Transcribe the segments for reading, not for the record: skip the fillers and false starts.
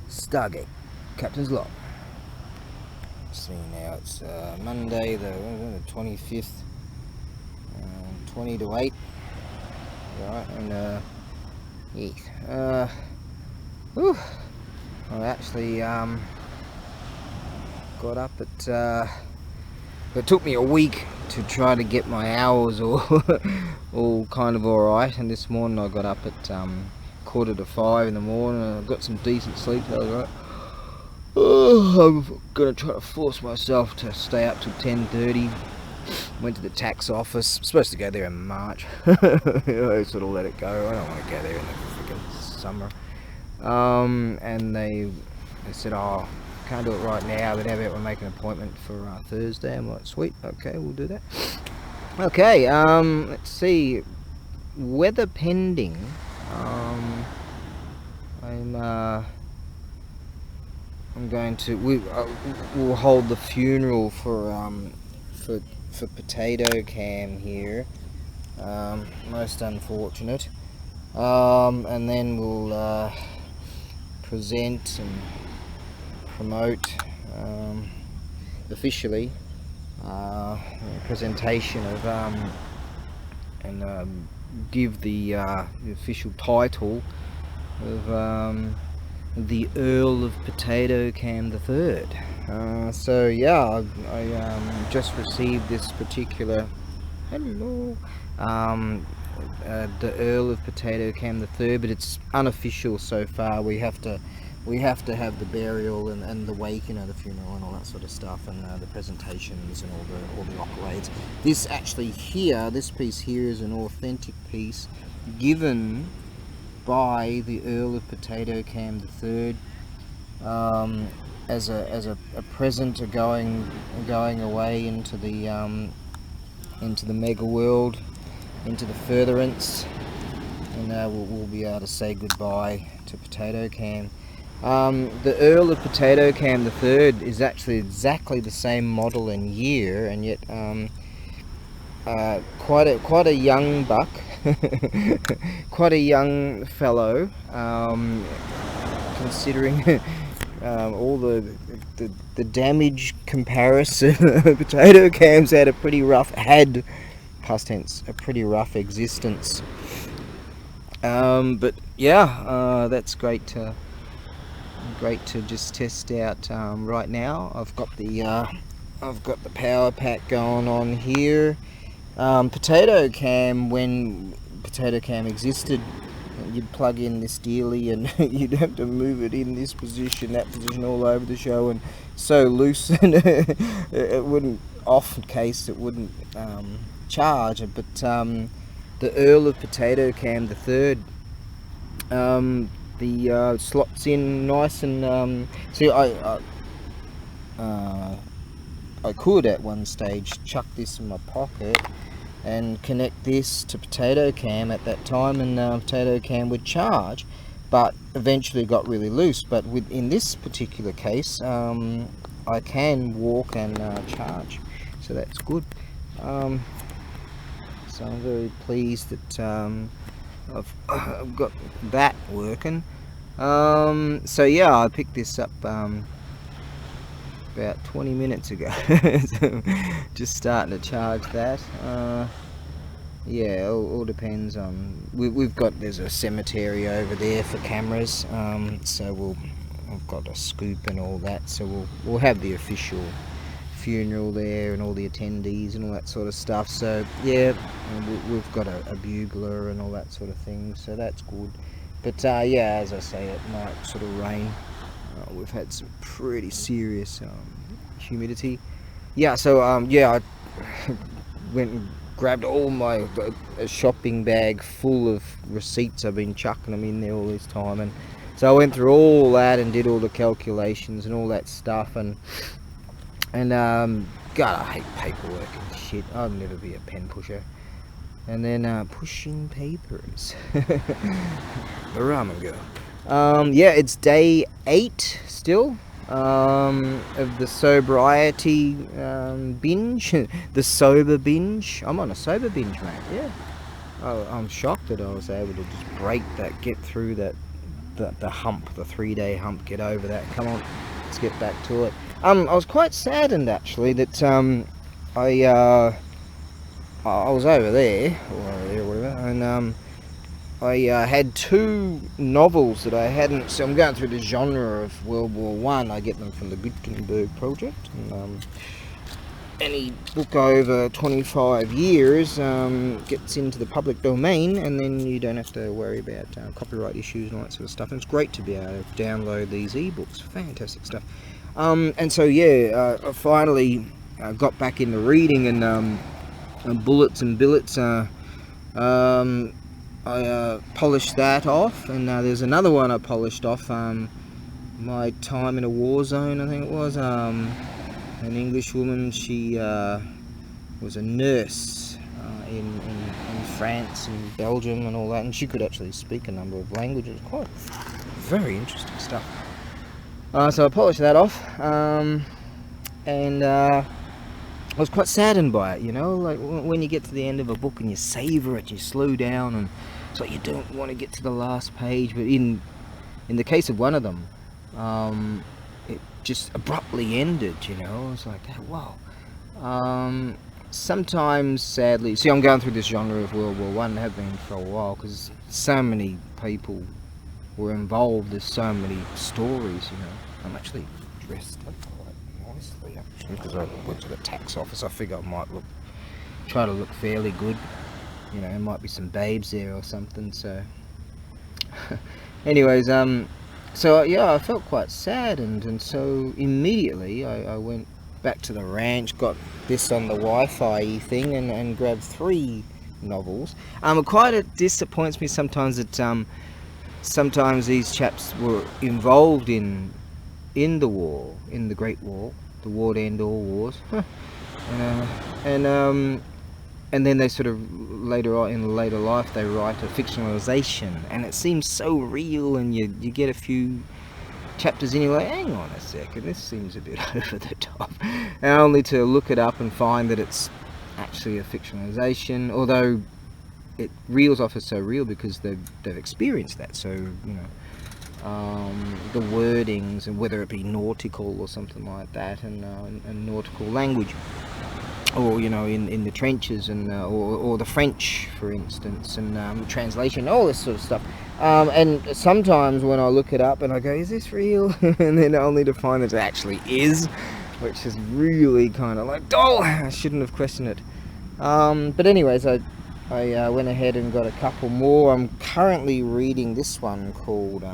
Stargate, Captain's Log. See now, it's Monday, the 25th, 20 to 8. Right, and yes, I actually got up at. It took me a week to try to get my hours all kind of alright, and this morning I got up at 4:45 in the morning, and I got some decent sleep. So I was like, I'm gonna try to force myself to stay up till 10:30. Went to the tax office. I'm supposed to go there in March. I sort of let it go. I don't want to go there in the freaking summer. And they said, oh, can't do it right now, but how about we make an appointment for Thursday? I'm like, sweet, okay, we'll do that. Okay, let's see, weather pending. I'm going to, we'll hold the funeral for Potato Cam here, most unfortunate, and then we'll present and promote officially presentation of and give the official title of the Earl of Potato Cam the Third. So yeah, I just received this particular the Earl of Potato Cam the Third, but it's unofficial so far. We have to have the burial and the wake, the funeral and all that sort of stuff, and the presentations and all the accolades. This actually here, this piece here is an authentic piece given by the Earl of Potato Cam the Third as a present of going away into the mega world, into the furtherance, and we'll be able to say goodbye to Potato Cam. The Earl of Potato Cam the Third is actually exactly the same model and year, and yet quite a young buck, quite a young fellow, considering all the damage comparison. Potato Cam's had a pretty rough past tense, a pretty rough existence. But yeah, that's great to just test out right now. I've got the power pack going on here. Potato Cam, when Potato Cam existed, you'd plug in this dealie and you'd have to move it in this position, that position, all over the show, and so loose, and it wouldn't, off case it wouldn't charge. But the Earl of Potato Cam the Third, the slots in nice, and see, I could at one stage chuck this in my pocket and connect this to Potato Cam at that time, and Potato Cam would charge, but eventually got really loose. But in this particular case, I can walk and charge, so that's good. So I'm very pleased that I've got that working. So yeah, I picked this up about 20 minutes ago. So just starting to charge that. Yeah, all depends on, there's a cemetery over there for cameras, so I've got a scoop and all that, so we'll have the official funeral there and all the attendees and all that sort of stuff. So yeah, we've got a bugler and all that sort of thing, so that's good. But yeah, as I say, it might sort of rain. We've had some pretty serious humidity. Yeah, so yeah, I went and grabbed all my shopping bag full of receipts. I've been chucking them in there all this time, and so I went through all that and did all the calculations and all that stuff, and God, I hate paperwork and shit. I'll never be a pen pusher. And then pushing papers. The ramen girl. Yeah, it's day 8 still of the sobriety binge, the sober binge. I'm on a sober binge, mate. Yeah, I'm shocked that I was able to just break that, get through that the hump, the 3-day hump, get over that. Come on, let's get back to it. I was quite saddened actually that I was over there, or whatever, and I had 2 novels that I hadn't. So I'm going through the genre of World War One. I get them from the Gutenberg project, and any book over 25 years gets into the public domain, and then you don't have to worry about copyright issues and all that sort of stuff. And it's great to be able to download these ebooks. Fantastic stuff. And so yeah, I finally got back into reading, and Bullets and Billets. I polished that off, and there's another one I polished off. My Time in a War Zone, I think it was. An English woman. She was a nurse in France and Belgium and all that, and she could actually speak a number of languages. Quite very interesting stuff. So I polished that off, and I was quite saddened by it, you know, like when you get to the end of a book and you savour it, you slow down, and it's like you don't want to get to the last page. But in the case of one of them, it just abruptly ended, you know. I was like, wow. Sometimes, sadly, see, I'm going through this genre of World War One, have been for a while, because so many people were involved. There's so many stories, you know. I'm actually dressed up quite nicely, actually, because I went to the tax office. I figure I might try to look fairly good. You know, there might be some babes there or something. So, anyways, so yeah, I felt quite sad, and so immediately I went back to the ranch, got this on the Wi-Fi thing, and grabbed 3 novels. It disappoints me sometimes that sometimes these chaps were involved in the war, in the Great War, the war to end all wars, and then they sort of later on in later life they write a fictionalization, and it seems so real, and you get a few chapters in, you're like, hang on a second, this seems a bit over the top, and only to look it up and find that it's actually a fictionalization, although it reels off as so real because they've experienced that. So, you know, the wordings, and whether it be nautical or something like that, and nautical language, or, you know, in the trenches, and or the French, for instance, and translation, all this sort of stuff. And sometimes when I look it up and I go, is this real? And then only to find that it actually is, which is really kind of like, oh, I shouldn't have questioned it. But anyways, I went ahead and got a couple more. I'm currently reading this one called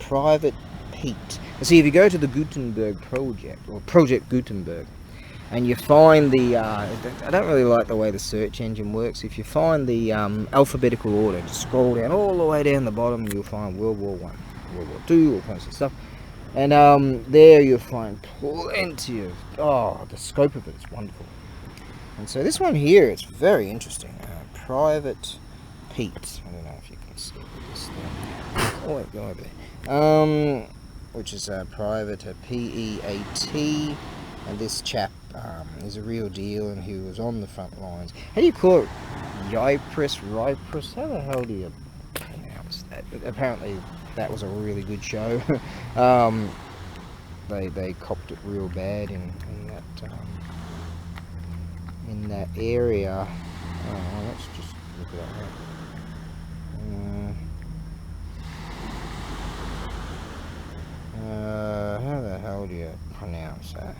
Private Pete. See, if you go to the Gutenberg project, or Project Gutenberg, and you find the, I don't really like the way the search engine works. If you find the alphabetical order, just scroll down all the way down the bottom, you'll find World War One, World War Two, all kinds of stuff. And there you'll find plenty of, the scope of it is wonderful. And so this one here, it's very interesting. Private Pete. I don't know if you can see this thing. Oh wait, go over there. Which is Private P-E-A-T. And this chap is a real deal, and he was on the front lines. How do you call it? R.I.P? How the hell do you pronounce that? But apparently that was a really good show. They copped it real bad in that area. Let's just look at that. How the hell do you pronounce that?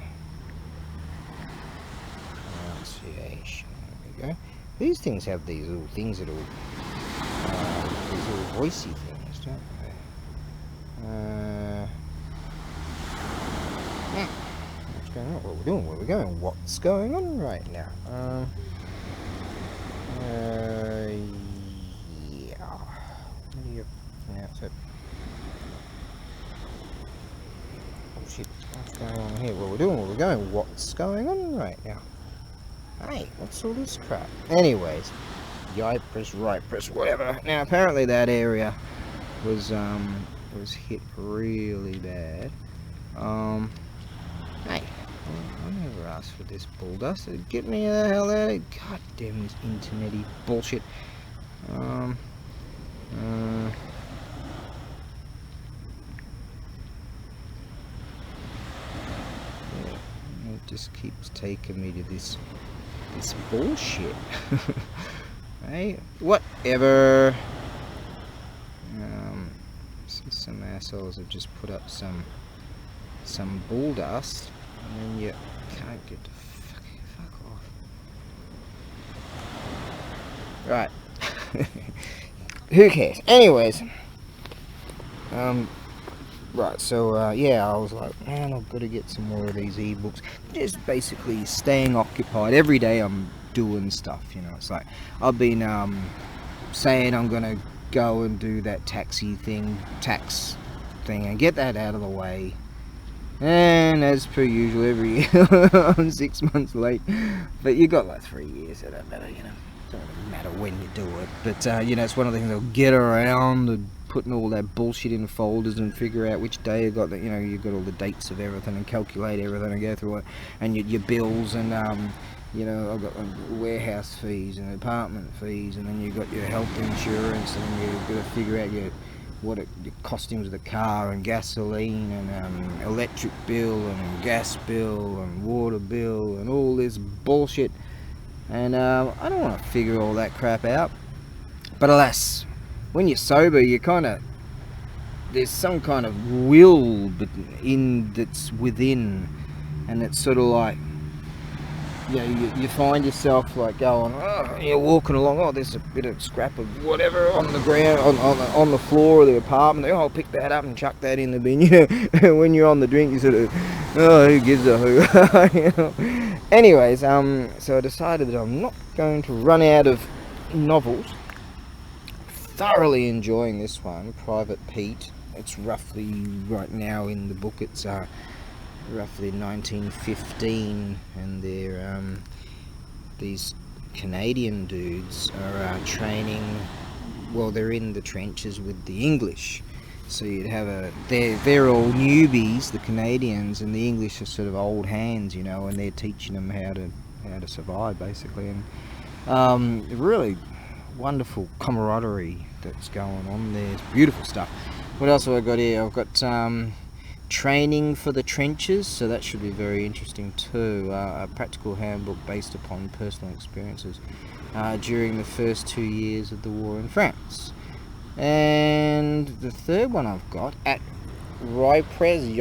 Pronunciation. There we go. These things have these little things that'll these little voicey things, don't they? What's going on? What we're doing? Where we're going? What's going on right now? Yeah. How do you pronounce it? Oh shit! What's going on here? What we're doing? Where we're going? What's going on right now? Hey, what's all this crap? Anyways, Yipris, Ripris, whatever. Now apparently that area was hit really bad. Hey, I never asked for this bull dust. Get me the hell out of here. God damn this internet-y bullshit. just keeps taking me to this bullshit. Hey, whatever. So some assholes have just put up some bull dust, and then you can't get the fuck off. Right. Who cares? Anyways. Right, so yeah, I was like, man, I've got to get some more of these ebooks. Just basically staying occupied. Every day I'm doing stuff, you know. It's like I've been saying I'm gonna go and do that tax thing and get that out of the way. And as per usual, every year I'm 6 months late. But you got like 3 years, so it don't matter, you know. It doesn't matter when you do it. But you know, it's one of the things I'll get around and putting all that bullshit in folders and figure out which day you got that, you know, you've got all the dates of everything and calculate everything and go through it, and your bills, and you know, I've got warehouse fees and apartment fees, and then you've got your health insurance, and then you've got to figure out your costings of the car, and gasoline, and electric bill, and gas bill, and water bill, and all this bullshit. And I don't want to figure all that crap out. But alas, when you're sober, you there's some kind of will that's within, and it's sort of like, you know, you find yourself like going, oh, you're walking along, oh, there's a bit of scrap of whatever on the ground, on the floor of the apartment. Oh, I'll pick that up and chuck that in the bin. You know, when you're on the drink, you sort of, oh, who gives a who? You know? Anyways, so I decided that I'm not going to run out of novels. Thoroughly enjoying this one, Private Pete. It's roughly, right now in the book, it's roughly 1915, and they're these Canadian dudes are training. Well, they're in the trenches with the English, so you'd have they're all newbies, the Canadians, and the English are sort of old hands, you know, and they're teaching them how to survive, basically. And really wonderful camaraderie that's going on there. It's beautiful stuff. What else have I got here? I've got Training for the Trenches, so that should be very interesting too. A practical handbook based upon personal experiences during the first 2 years of the war in France. And the third one I've got, at R.I.P,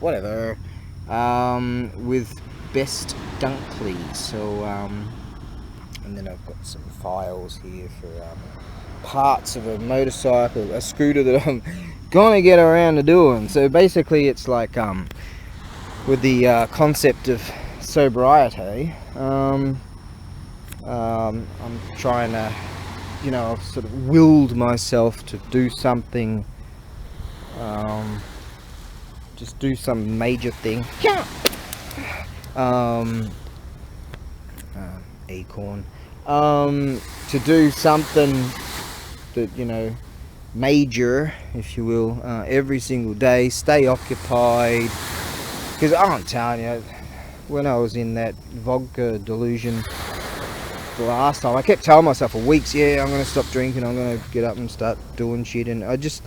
whatever, with Best Dunkley. So and then I've got some files here for parts of a motorcycle, a scooter that I'm gonna get around to doing. So basically it's like with the concept of sobriety, I'm trying to, you know, I've sort of willed myself to do something, just do some major thing. Acorn. To do something that, you know, major, if you will, every single day, stay occupied. Because I'm telling you, when I was in that vodka delusion the last time, I kept telling myself for weeks, yeah, I'm going to stop drinking, I'm going to get up and start doing shit, and I just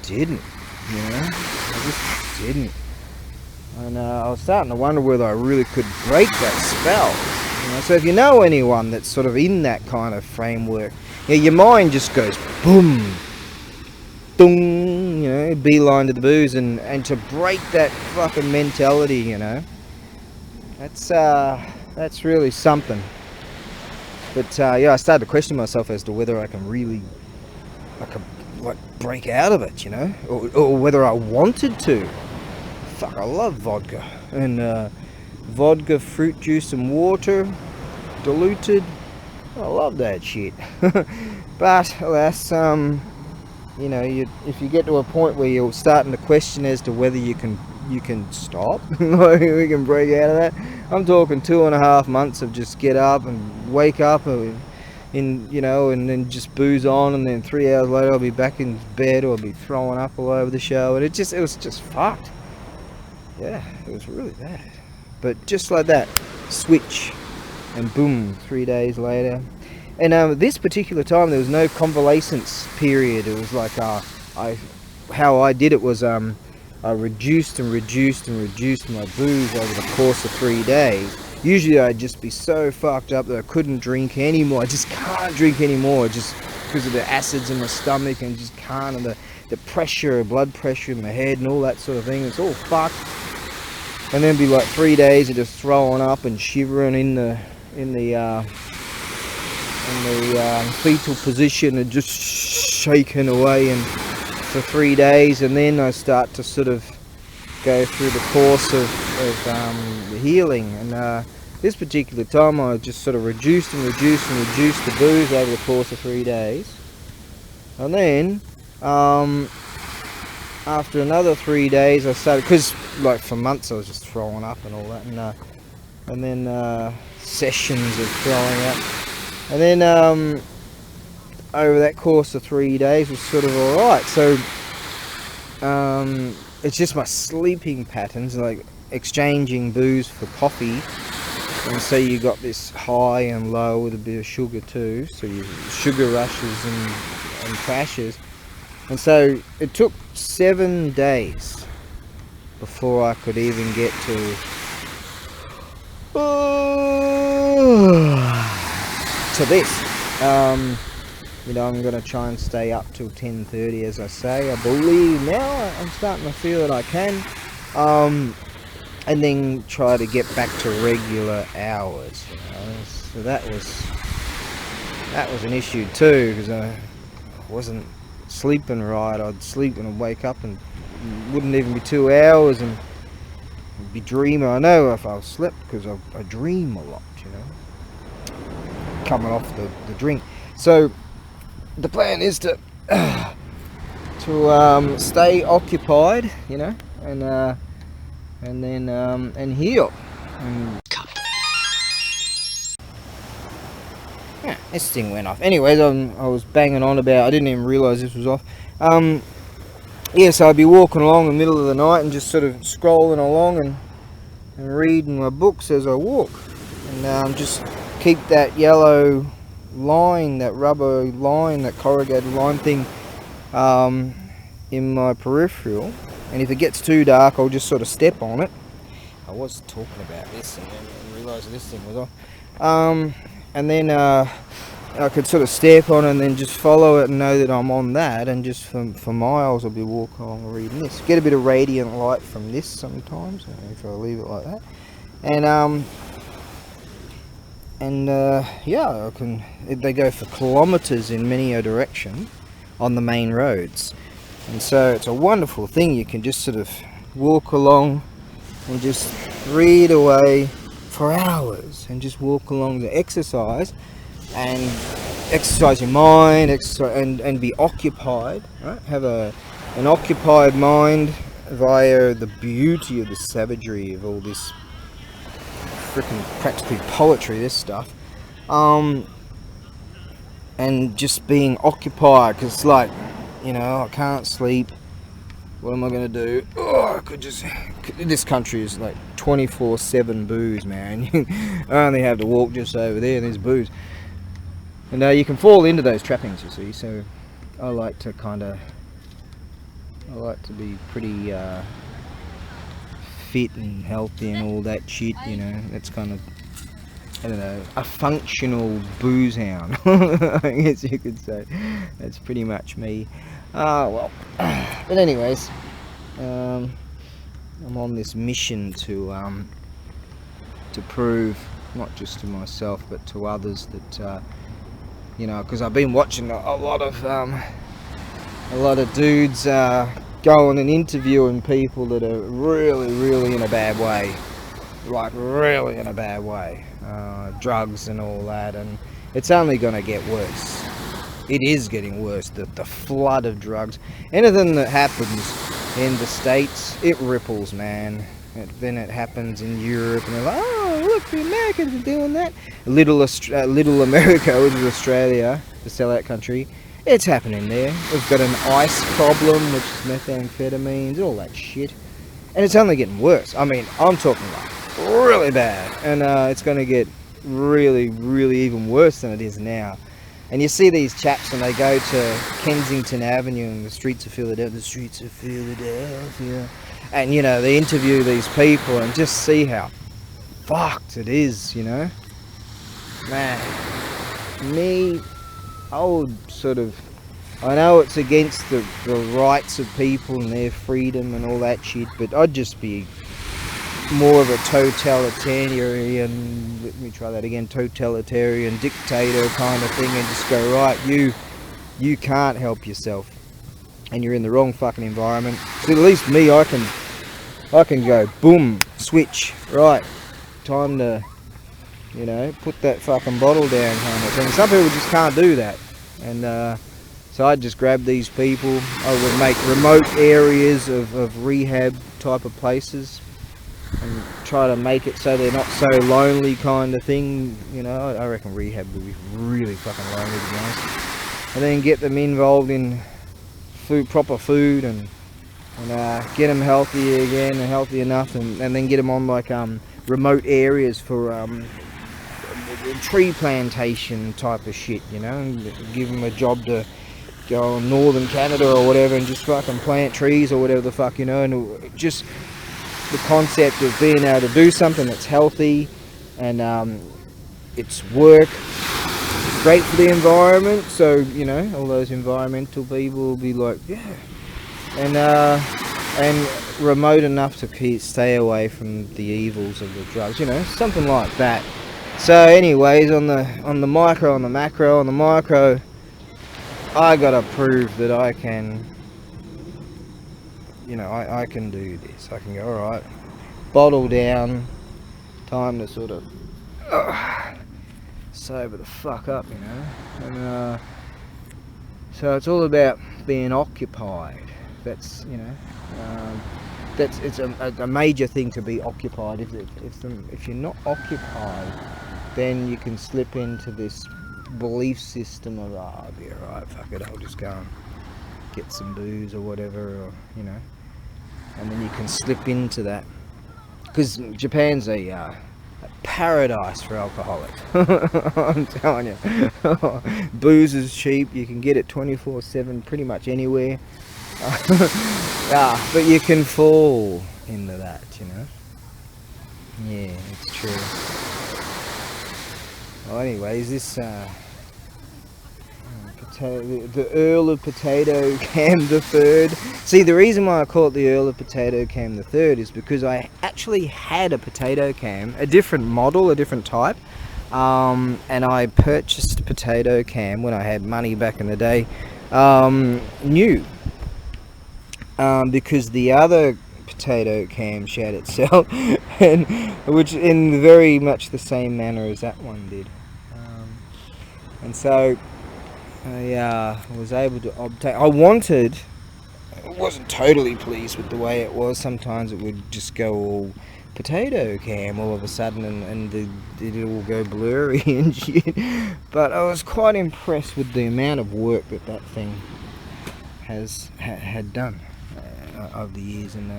didn't, you know, I just didn't. And I was starting to wonder whether I really could break that spell. You know? So if you know anyone that's sort of in that kind of framework, yeah, your mind just goes boom, boom, you know, beeline to the booze, and to break that fucking mentality, you know, that's really something. But yeah, I started to question myself as to whether I can really, like break out of it, you know, or whether I wanted to. Fuck, I love vodka, and vodka, fruit juice and water, diluted. I love that shit. But alas, you know, if you get to a point where you're starting to question as to whether you can stop, like we can break out of that. I'm talking 2.5 months of just get up and wake up in, you know, and then just booze on, and then 3 hours later I'll be back in bed, or I'll be throwing up all over the show, and it was just fucked. Yeah, it was really bad. But just like that, switch, and boom, 3 days later. And this particular time there was no convalescence period. It was like how I did it was I reduced and reduced and reduced my booze over the course of 3 days. Usually I'd just be so fucked up that I couldn't drink anymore. I just can't drink anymore, just because of the acids in my stomach, and just can't, and the pressure, blood pressure in my head and all that sort of thing. It's all fucked. And then be like 3 days of just throwing up and shivering in the fetal position and just shaking away, and for 3 days. And then I start to sort of go through the course of the healing. And this particular time I just sort of reduced and reduced and reduced the booze over the course of 3 days. And then after another 3 days I started, because like for months I was just throwing up and all that, and then sessions of throwing up. And then over that course of 3 days was sort of alright. So it's just my sleeping patterns, like exchanging booze for coffee, and so you got this high and low with a bit of sugar too, so you sugar rushes and crashes. And so it took 7 days before I could even get to this. You know, I'm going to try and stay up till 10:30, as I say. I believe now I'm starting to feel that I can. And then try to get back to regular hours, you know. So that was an issue too, because I wasn't sleeping right. I'd sleep and I'd wake up and it wouldn't even be 2 hours, and I'd be dreaming. I know if I slept, because I dream a lot, you know, coming off the drink. So the plan is to stay occupied, you know, and then heal. And yeah, this thing went off. Anyways, I was banging on about, I didn't even realise this was off. Yeah, so I'd be walking along in the middle of the night and just sort of scrolling along and reading my books as I walk, and just keep that yellow line, that rubber line, that corrugated line thing in my peripheral. And if it gets too dark, I'll just sort of step on it. I was talking about this and then realised this thing was off. And then I could sort of step on it and then just follow it and know that I'm on that, and just for miles I'll be walking along reading this. Get a bit of radiant light from this sometimes, if I leave it like that. And yeah, they go for kilometres in many a direction on the main roads. And so it's a wonderful thing. You can just sort of walk along and just read away for hours, and just walk along to exercise, and exercise your mind, and be occupied, right? Have an occupied mind via the beauty of the savagery of all this freaking practically poetry, this stuff, and just being occupied, because it's like, you know, I can't sleep. What am I going to do? Oh, I could just... This country is like 24/7 booze, man. I only have to walk just over there and there's booze. And you can fall into those trappings, you see. So I like to be pretty fit and healthy and all that shit, you know. That's kind of, I don't know, a functional booze hound, I guess you could say. That's pretty much me. Well, but anyways, I'm on this mission to prove, not just to myself but to others, that you know, because I've been watching a lot of dudes going and interviewing people that are really in a bad way, like really in a bad way, drugs and all that, and it's only going to get worse. It is getting worse. The flood of drugs. Anything that happens in the States, it ripples, man. Then it happens in Europe, and they're like, oh, look, the Americans are doing that. Little America, which is Australia, the sellout country, it's happening there. We've got an ice problem, which is methamphetamines, all that shit. And it's only getting worse. I mean, I'm talking like really bad. And it's going to get really even worse than it is now. And you see these chaps when they go to Kensington Avenue and the streets of Philadelphia, And you know, they interview these people and just see how fucked it is, you know. Man, me, I would sort of, I know it's against the rights of people and their freedom and all that shit, but I'd just be more of a totalitarian, let me try that again, totalitarian dictator kind of thing, and just go, right, you can't help yourself, and you're in the wrong fucking environment. So at least me, I can go, boom, switch, right, time to, you know, put that fucking bottle down kind of thing. Some people just can't do that, and so I'd just grab these people. I would make remote areas of rehab type of places and try to make it so they're not so lonely kind of thing, you know. I reckon rehab would be really fucking lonely, to be honest. And then get them involved in proper food and get them healthy again and healthy enough, and then get them on like remote areas for tree plantation type of shit, you know, and give them a job to go in northern Canada or whatever and just fucking plant trees or whatever the fuck, you know. And just the concept of being able to do something that's healthy and it's work, great for the environment, so you know, all those environmental people will be like, yeah, and remote enough to stay away from the evils of the drugs, you know, something like that. So anyways, on the micro, on the macro, on the micro, I gotta prove that I can, you know, I can do this. I can go, alright, bottle down, time to sort of sober the fuck up, you know. And so it's all about being occupied. That's, you know, it's a major thing to be occupied. If you're not occupied, then you can slip into this belief system of, I'll be alright, fuck it, I'll just go and get some booze or whatever, or, you know, and then you can slip into that, because Japan's a paradise for alcoholics. I'm telling you. Booze is cheap, you can get it 24/7 pretty much anywhere. But you can fall into that, you know. Yeah, it's true. Well, anyways, this the Earl of Potato Cam the Third. See, the reason why I call it the Earl of Potato Cam the Third is because I actually had a potato cam, a different model, a different type, and I purchased a potato cam when I had money back in the day, new, because the other potato cam shat itself, and which in very much the same manner as that one did, and so I was able to obtain. I wasn't totally pleased with the way it was. Sometimes it would just go all potato cam all of a sudden, and it all go blurry and shit. But I was quite impressed with the amount of work that thing had done over the years, and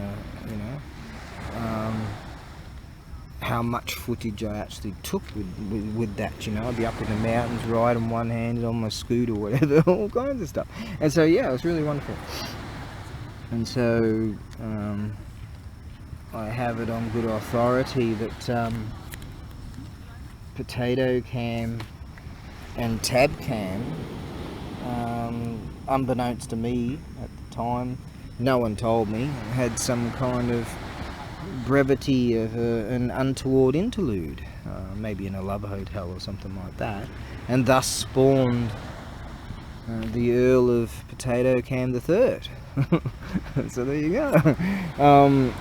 you know, how much footage I actually took with that, you know. I'd be up in the mountains riding one-handed on my scooter or whatever, all kinds of stuff. And so yeah, it was really wonderful. And so I have it on good authority that potato cam and tab cam, unbeknownst to me at the time, no one told me, had some kind of brevity of an untoward interlude, maybe in a love hotel or something like that, and thus spawned the Earl of Potato Cam the Third. So there you go.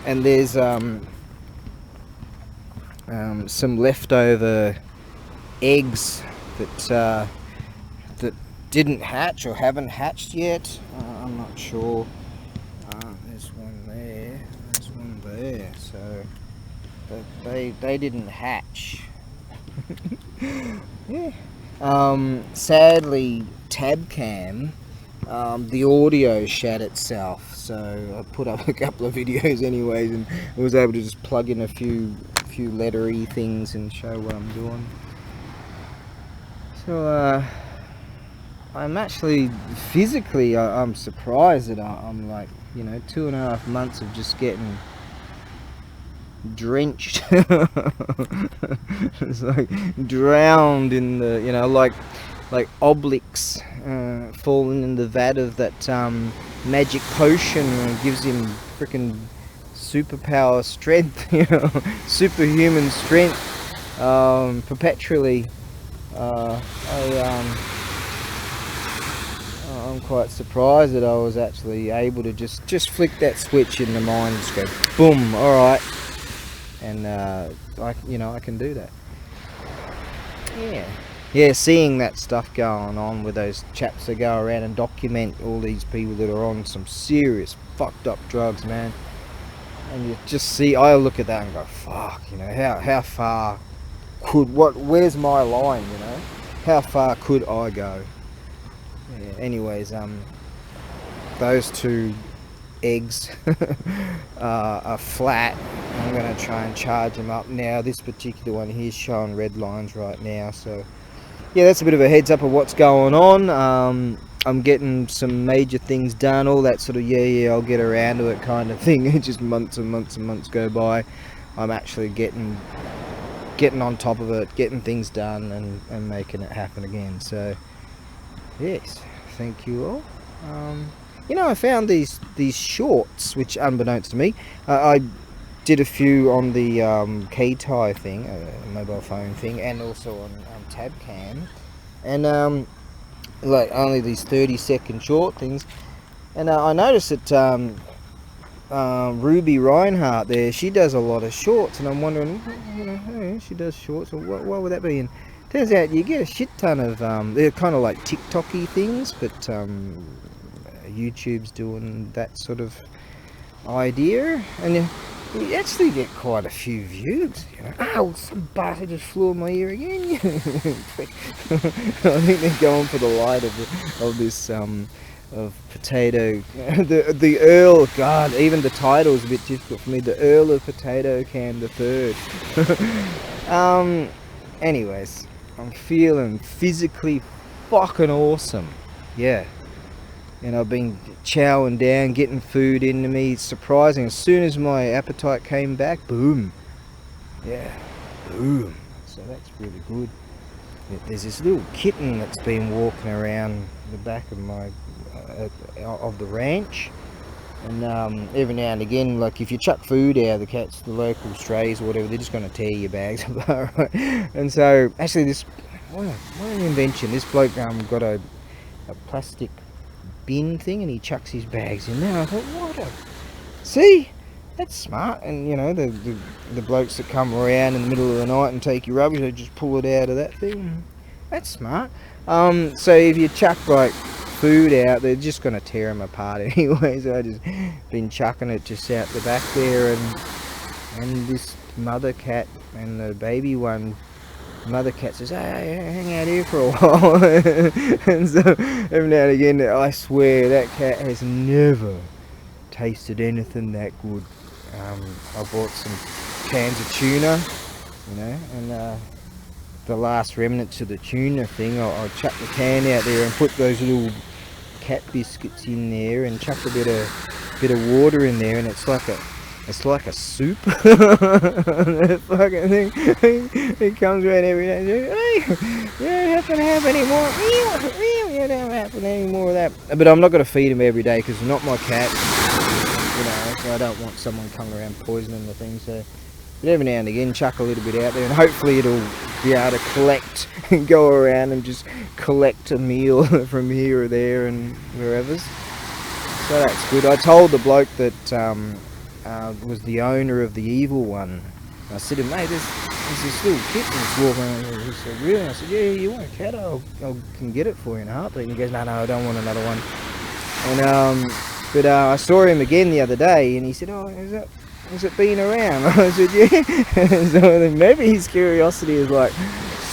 And there's some leftover eggs that didn't hatch or haven't hatched yet. I'm not sure. There's one there. There's one there. So they didn't hatch. Yeah. Sadly, Tabcam, the audio shat itself, so I put up a couple of videos anyways, and I was able to just plug in a few lettery things and show what I'm doing. So I'm actually physically, I'm surprised that I'm like, you know, 2.5 months of just getting drenched. It's like drowned in the, you know, like Obelix falling in the vat of that magic potion, and gives him freaking superpower strength, you know, superhuman strength, perpetually. I'm quite surprised that I was actually able to just flick that switch in the mind and just go boom, alright, and I can do that. Yeah, seeing that stuff going on with those chaps that go around and document all these people that are on some serious fucked up drugs, man, and you just see, I look at that and go, fuck, you know, how far where's my line, you know, how far could I go? Yeah, anyways, those two eggs are flat. I'm going to try and charge them up now. This particular one here is showing red lines right now, so yeah, that's a bit of a heads up of what's going on. I'm getting some major things done, all that sort of yeah I'll get around to it kind of thing. It's just months and months and months go by. I'm actually getting on top of it, getting things done, and making it happen again. So yes, thank you all. You know, I found these shorts, which unbeknownst to me, I did a few on the K-Tie thing, mobile phone thing, and also on Tabcam, and like only these 30-second short things. And I noticed that Ruby Reinhardt there, she does a lot of shorts, and I'm wondering, you know, hey, she does shorts, or what would that be? And turns out you get a shit ton of they're kind of like TikTok-y things, but YouTube's doing that sort of idea, and you actually get quite a few views, you know. Oh, some bastard just flew in my ear again. I think they're going for the light of this of potato, the Earl. God, even the title is a bit difficult for me. The Earl of Potato Can the Third. Anyways, I'm feeling physically fucking awesome. Yeah. And I've been chowing down, getting food into me. It's surprising. As soon as my appetite came back, boom. Yeah, boom. So that's really good. There's this little kitten that's been walking around the back of my of the ranch, and every now and again, like if you chuck food out, the local strays or whatever, they're just going to tear your bags apart, right? And so actually, what an invention. This bloke got a plastic bin thing, and he chucks his bags in there. I thought, see, that's smart. And you know, the blokes that come around in the middle of the night and take your rubbish, they just pull it out of that thing. That's smart. So if you chuck like food out, they're just going to tear them apart anyway. So I just been chucking it just out the back there, and this mother cat and the baby one, mother cat says, hey, hang out here for a while. And so every now and again, I swear that cat has never tasted anything that good. I bought some cans of tuna, you know, and the last remnants of the tuna thing, I chucked the can out there and put those little cat biscuits in there, and chucked a bit of water in there, and it's like a soup. That fucking thing. It comes around every day and says, hey, you don't have to have any more. You don't have to have any more of that. But I'm not going to feed him every day because it's not my cat. You know, so I don't want someone coming around poisoning the thing. So, but every now and again, chuck a little bit out there, and hopefully it'll be able to collect and go around and just collect a meal from here or there and wherever. So that's good. I told the bloke that was the owner of the evil one. I said to him, mate, there's this little kitten that's walking around. He said, really? I said, yeah, you want a cat? I can get it for you in a heartbeat. And he goes, no, I don't want another one. And but I saw him again the other day, and he said, oh, has it been around? I said, yeah. So maybe his curiosity is like,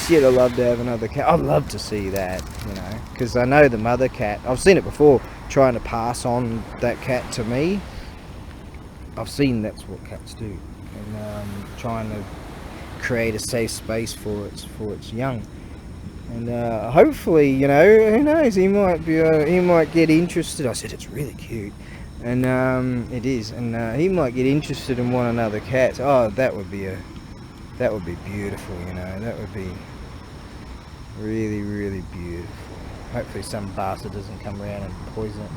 shit, I'd love to have another cat. I'd love to see that, you know, because I know the mother cat, I've seen it before, trying to pass on that cat to me. I've seen that's what cats do, and trying to create a safe space for its young. And hopefully, you know, who knows, he might get interested. I said it's really cute, and it is, and he might get interested in one another cats. Oh, that would be beautiful, you know. That would be really, really beautiful. Hopefully some bastard doesn't come around and poison it,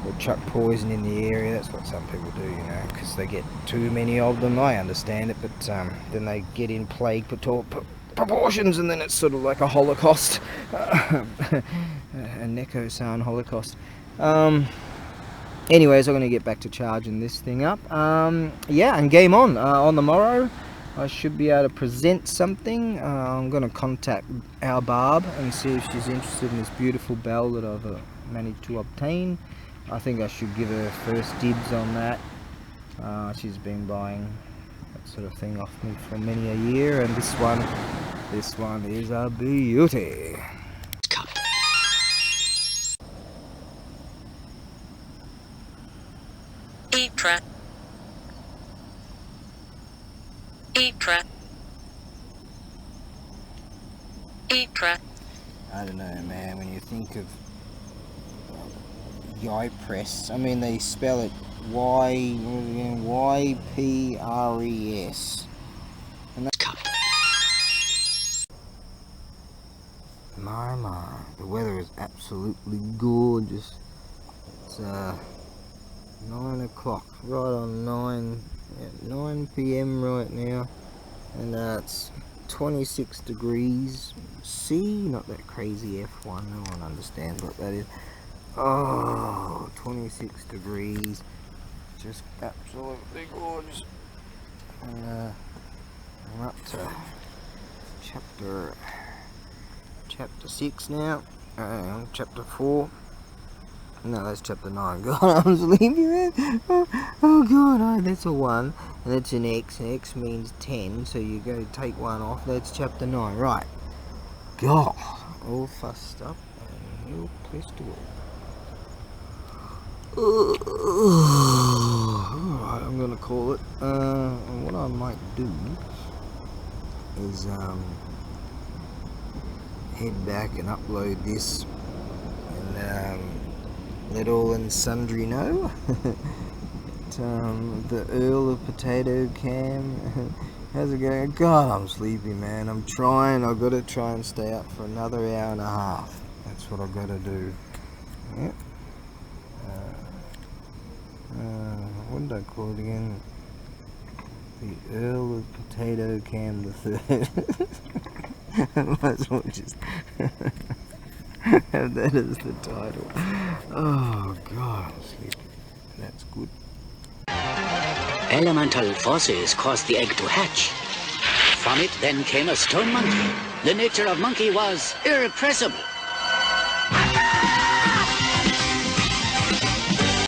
or chuck poison in the area. That's what some people do, you know, because they get too many of them. I understand it, but then they get in plague proportions, and then it's sort of like a holocaust, a Neko-san holocaust. Anyways, I'm going to get back to charging this thing up. Yeah, and game on. On the morrow, I should be able to present something. I'm going to contact our Barb and see if she's interested in this beautiful bell that I've managed to obtain. I think I should give her first dibs on that. She's been buying that sort of thing off me for many a year, and this one is a beauty. I don't know, man, when you think of Ypres, I mean, they spell it Y-P-R-E-S. And that's my, the weather is absolutely gorgeous. It's 9 o'clock, right on 9 p.m. right now, and it's 26 degrees C, not that crazy F1, no one understands what that is. Oh, 26 degrees, just absolutely gorgeous. And I'm up to chapter 6 now, chapter 4. No, that's chapter 9. God, I'm sleepy, man. Oh God, oh, that's a 1, and that's an X. An X means 10, so you go take 1 off. That's chapter 9, right? God, all fussed up and real pissed off. Alright, I'm gonna call it. What I might do is head back and upload this, and let all and sundry know. The Earl of Potato Cam. How's it going? God, I'm sleepy, man. I've got to try and stay up for another hour and a half. That's what I've got to do. Yep. What did I call it again? The Earl of Potato Cam the Third. Might as well just have that as the title. Oh God, I'm sleepy. That's good. Elemental forces caused the egg to hatch. From it then came a stone monkey. The nature of monkey was irrepressible.